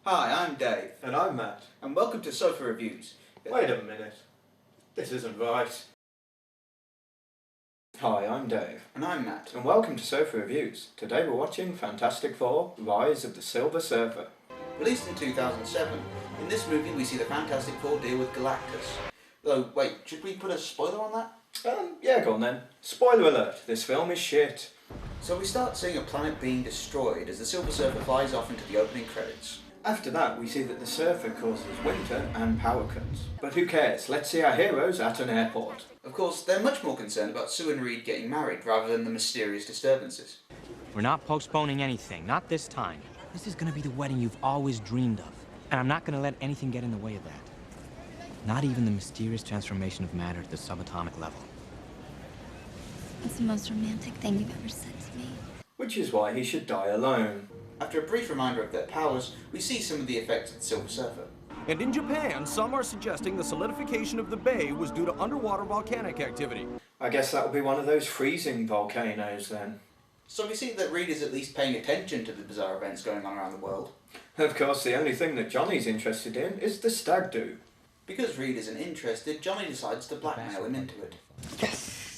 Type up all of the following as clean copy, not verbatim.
Hi, I'm Dave, And I'm Matt. and welcome to Sofa Reviews. Wait a minute. This isn't right. Hi, I'm Dave, And I'm Matt. and welcome to Sofa Reviews. Today we're watching Fantastic Four: Rise of the Silver Surfer. Released in 2007, in this movie we see the Fantastic Four deal with Galactus. Though, wait, should we put a spoiler on that? Yeah, go on then. Spoiler alert, this film is shit. So we start seeing a planet being destroyed as the Silver Surfer flies off into the opening credits. After that, we see that the Surfer causes winter and power cuts. But who cares? Let's see our heroes at an airport. Of course, they're much more concerned about Sue and Reed getting married rather than the mysterious disturbances. We're not postponing anything, not this time. This is gonna be the wedding you've always dreamed of. And I'm not gonna let anything get in the way of that. Not even the mysterious transformation of matter at the subatomic level. That's the most romantic thing you've ever said to me. Which is why he should die alone. After a brief reminder of their powers, we see some of the effects of the Silver Surfer. And in Japan, some are suggesting the solidification of the bay was due to underwater volcanic activity. I guess that'll be one of those freezing volcanoes then. So we see that Reed is at least paying attention to the bizarre events going on around the world. Of course, the only thing that Johnny's interested in is the stag do. Because Reed isn't interested, Johnny decides to blackmail him into it.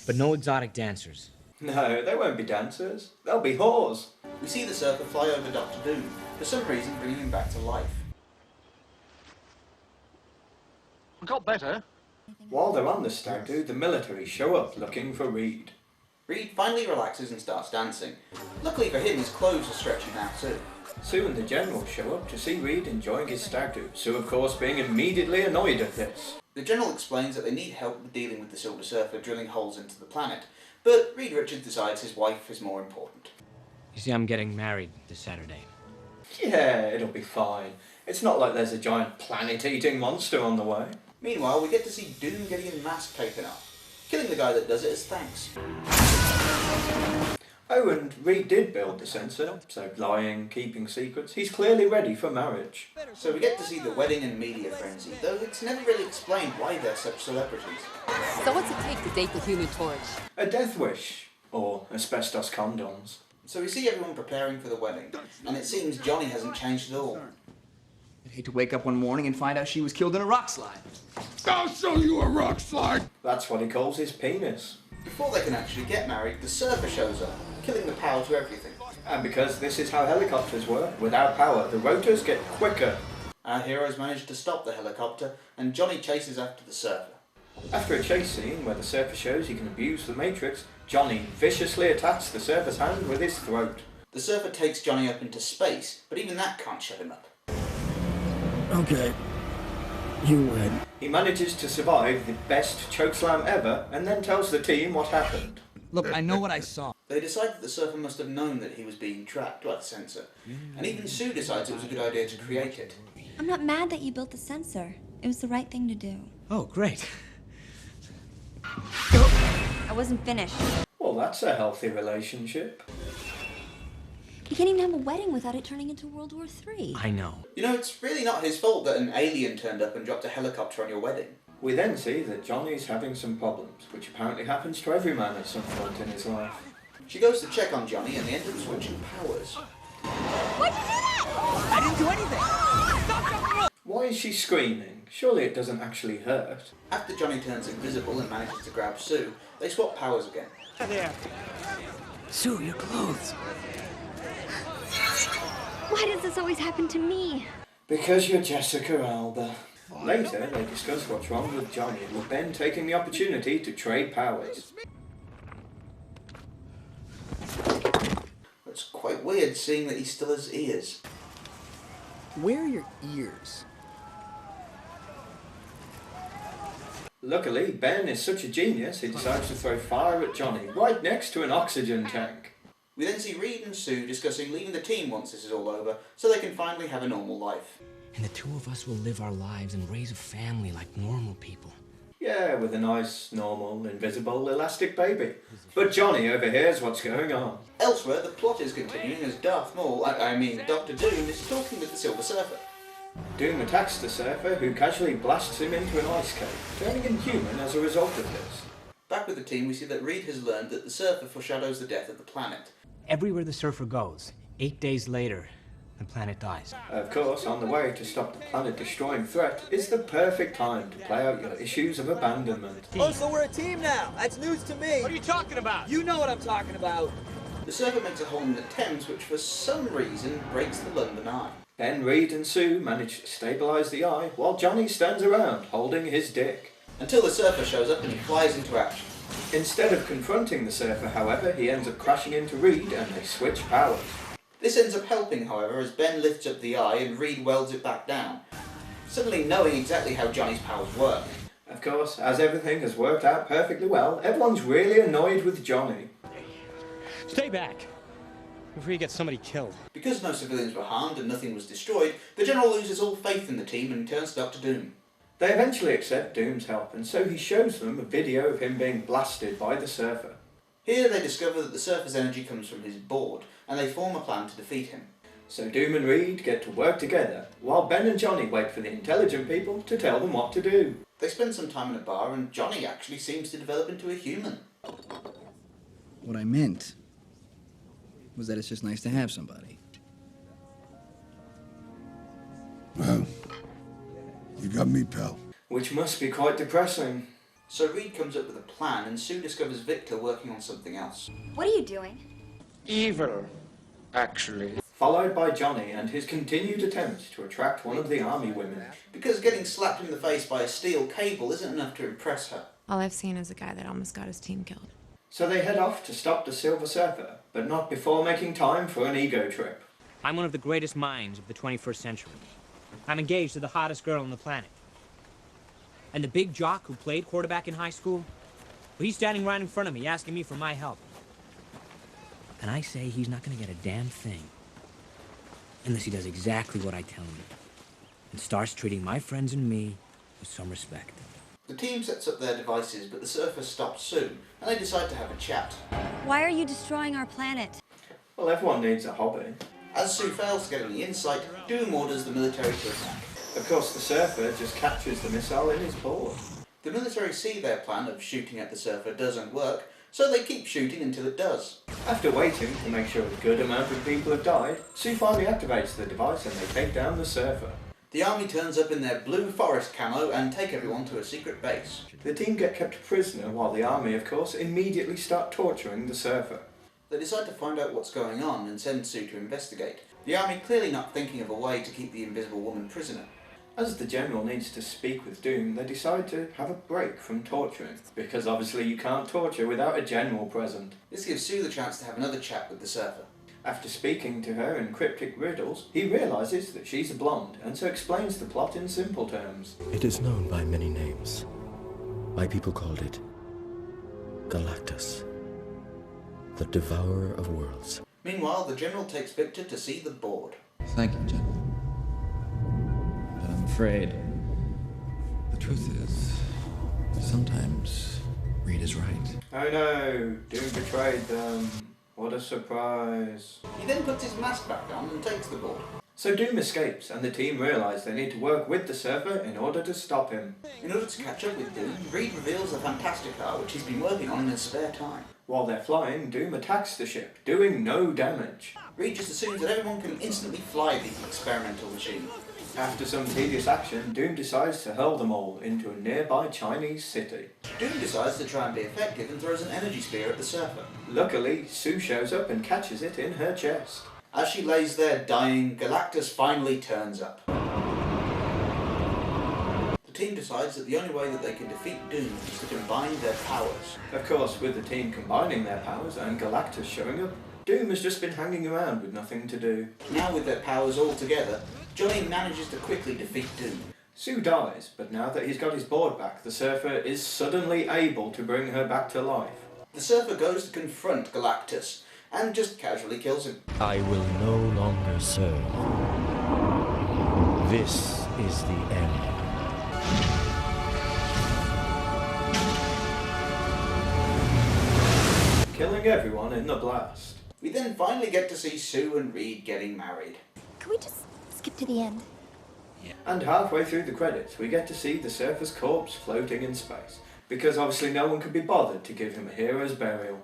But no exotic dancers. No, they won't be dancers. They'll be whores. We see the Surfer fly over Doctor Doom, for some reason bringing him back to life. Got better. While they're on the stag do, the military show up looking for Reed. Reed finally relaxes and starts dancing. Luckily for him, his clothes are stretchy now too. Sue and the General show up to see Reed enjoying his stag do, Sue of course being immediately annoyed at this. The General explains that they need help with dealing with the Silver Surfer drilling holes into the planet, but Reed Richards decides his wife is more important. You see, I'm getting married this Saturday. Yeah, it'll be fine. It's not like there's a giant planet-eating monster on the way. Meanwhile, we get to see Doom getting his mask taken off, killing the guy that does it as thanks. Oh, and Reed did build the sensor, so lying, keeping secrets, he's clearly ready for marriage. So we get to see the wedding and media frenzy, though it's never really explained why they're such celebrities. So what's it take to date the Human Torch? A death wish, or asbestos condoms. So we see everyone preparing for the wedding, and it seems Johnny hasn't changed at all. I'd hate to wake up one morning and find out she was killed in a rock slide. I'll show you a rock slide. That's what he calls his penis. Before they can actually get married, the Surfer shows up, killing the power to everything. And because this is how helicopters work, without power, the rotors get quicker. Our heroes manage to stop the helicopter, and Johnny chases after the Surfer. After a chase scene where the Surfer shows he can abuse the Matrix, Johnny viciously attacks the Surfer's hand with his throat. The Surfer takes Johnny up into space, but even that can't shut him up. Okay. You win. He manages to survive the best chokeslam ever, and then tells the team what happened. Look, I know what I saw. They decide that the Surfer must have known that he was being trapped by the sensor, and even Sue decides it was a good idea to create it. I'm not mad that you built the sensor. It was the right thing to do. Oh, great. I wasn't finished. Well, that's a healthy relationship. You can't even have a wedding without it turning into World War III. I know. You know, it's really not his fault that an alien turned up and dropped a helicopter on your wedding. We then see that Johnny's having some problems, which apparently happens to every man at some point in his life. She goes to check on Johnny, and they end up switching powers. Why'd you do that? I didn't do anything. Stop jumping up. Why is she screaming? Surely it doesn't actually hurt. After Johnny turns invisible and manages to grab Sue, they swap powers again. There. Sue, your clothes. Why does this always happen to me? Because you're Jessica Alba. Later, they discuss what's wrong with Johnny, with Ben taking the opportunity to trade powers. It's quite weird seeing that he still has ears. Where are your ears? Luckily, Ben is such a genius, he decides to throw fire at Johnny, right next to an oxygen tank. We then see Reed and Sue discussing leaving the team once this is all over, so they can finally have a normal life. And the two of us will live our lives and raise a family like normal people. Yeah, with a nice, normal, invisible, elastic baby. But Johnny overhears what's going on. Elsewhere, the plot is continuing as Darth Maul, Doctor Doom, is talking with the Silver Surfer. Doom attacks the Surfer, who casually blasts him into an ice cave, turning him human as a result of this. Back with the team, we see that Reed has learned that the Surfer foreshadows the death of the planet. Everywhere the Surfer goes, 8 days later, the planet dies. Of course, on the way to stop the planet-destroying threat is the perfect time to play out your issues of abandonment. Oh, so we're a team now. That's news to me. What are you talking about? You know what I'm talking about. The Surfer makes a hole in the Thames which for some reason breaks the London Eye. Ben, Reed and Sue manage to stabilise the eye while Johnny stands around holding his dick. Until the Surfer shows up and he flies into action. Instead of confronting the Surfer, however, he ends up crashing into Reed and they switch powers. This ends up helping, however, as Ben lifts up the eye and Reed welds it back down, suddenly knowing exactly how Johnny's powers work. Of course, as everything has worked out perfectly well, everyone's really annoyed with Johnny. Stay back before you get somebody killed. Because no civilians were harmed and nothing was destroyed, the General loses all faith in the team and turns to Dr. Doom. They eventually accept Doom's help, and so he shows them a video of him being blasted by the Surfer. Here they discover that the Surfer's energy comes from his board, and they form a plan to defeat him. So Doom and Reed get to work together, while Ben and Johnny wait for the intelligent people to tell them what to do. They spend some time in a bar, and Johnny actually seems to develop into a human. What I meant was that it's just nice to have somebody. Well, you got me, pal. Which must be quite depressing. So Reed comes up with a plan, and Sue discovers Victor working on something else. What are you doing? Evil, actually. Followed by Johnny and his continued attempts to attract one of the army women. Because getting slapped in the face by a steel cable isn't enough to impress her. All I've seen is a guy that almost got his team killed. So they head off to stop the Silver Surfer, but not before making time for an ego trip. I'm one of the greatest minds of the 21st century. I'm engaged to the hottest girl on the planet. And the big jock who played quarterback in high school, well, he's standing right in front of me asking me for my help. And I say he's not gonna get a damn thing unless he does exactly what I tell him and starts treating my friends and me with some respect. The team sets up their devices, but the Surfer stops Sue, and they decide to have a chat. Why are you destroying our planet? Well, everyone needs a hobby. As Sue fails to get any insight, Doom orders the military to attack. Of course, the Surfer just captures the missile in his board. The military see their plan of shooting at the Surfer doesn't work, so they keep shooting until it does. After waiting to make sure a good amount of people have died, Sue finally activates the device and they take down the Surfer. The army turns up in their blue forest camo and take everyone to a secret base. The team get kept prisoner while the army, of course, immediately start torturing the Surfer. They decide to find out what's going on and send Sue to investigate. The army clearly not thinking of a way to keep the Invisible Woman prisoner. As the General needs to speak with Doom, they decide to have a break from torturing, because obviously you can't torture without a General present. This gives Sue the chance to have another chat with the Surfer. After speaking to her in cryptic riddles, he realises that she's a blonde, and so explains the plot in simple terms. It is known by many names. My people called it Galactus, the Devourer of Worlds. Meanwhile, the General takes Victor to see the board. Thank you, General. But I'm afraid the truth is, sometimes Reed is right. Oh no, Doom betrayed them. What a surprise. He then puts his mask back on and takes the board. So Doom escapes, and the team realise they need to work with the Surfer in order to stop him. In order to catch up with Doom, Reed reveals the Fantastic Car, which he's been working on in his spare time. While they're flying, Doom attacks the ship, doing no damage. Reed just assumes that everyone can instantly fly the experimental machine. After some tedious action, Doom decides to hurl them all into a nearby Chinese city. Doom decides to try and be effective and throws an energy spear at the Surfer. Luckily, Sue shows up and catches it in her chest. As she lays there dying, Galactus finally turns up. The team decides that the only way that they can defeat Doom is to combine their powers. Of course, with the team combining their powers and Galactus showing up, Doom has just been hanging around with nothing to do. Now with their powers all together, Johnny manages to quickly defeat Doom. Sue dies, but now that he's got his board back, the Surfer is suddenly able to bring her back to life. The Surfer goes to confront Galactus and just casually kills him. I will no longer serve. This is the end. Killing everyone in the blast. We then finally get to see Sue and Reed getting married. Can we just skip to the end? And halfway through the credits, we get to see the Surfer's corpse floating in space, because obviously no one could be bothered to give him a hero's burial.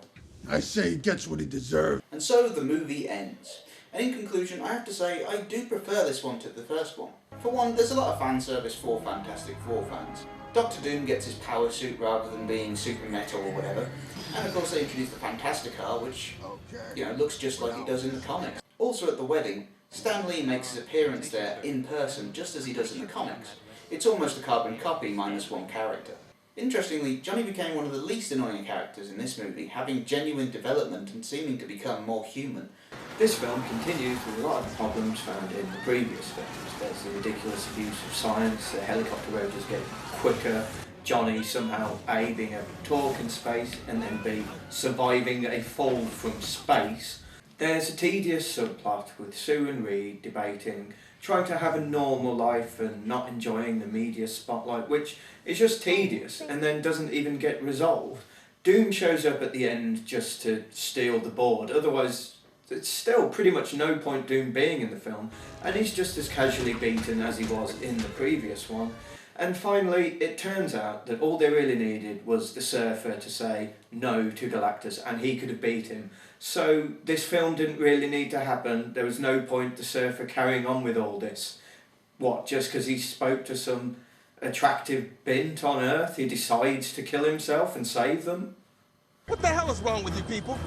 I say he gets what he deserves. And so the movie ends. And in conclusion, I have to say I do prefer this one to the first one. For one, there's a lot of fan service for Fantastic Four fans. Doctor Doom gets his power suit rather than being super metal or whatever. And of course they introduced the Fantasticar, which, you know, looks just like it does in the comics. Also at the wedding, Stan Lee makes his appearance there in person just as he does in the comics. It's almost a carbon copy minus one character. Interestingly, Johnny became one of the least annoying characters in this movie, having genuine development and seeming to become more human. This film continues with a lot of problems found in the previous films. There's the ridiculous abuse of science, the helicopter rotors get quicker, Johnny somehow A, being able to talk in space, and then B, surviving a fall from space. There's a tedious subplot with Sue and Reed debating, trying to have a normal life and not enjoying the media spotlight, which is just tedious and then doesn't even get resolved. Doom shows up at the end just to steal the board, otherwise it's still pretty much no point Doom being in the film, and he's just as casually beaten as he was in the previous one. And finally, it turns out that all they really needed was the Surfer to say no to Galactus, and he could have beat him. So this film didn't really need to happen. There was no point the Surfer carrying on with all this. What, just because he spoke to some attractive bint on Earth, he decides to kill himself and save them? What the hell is wrong with you people?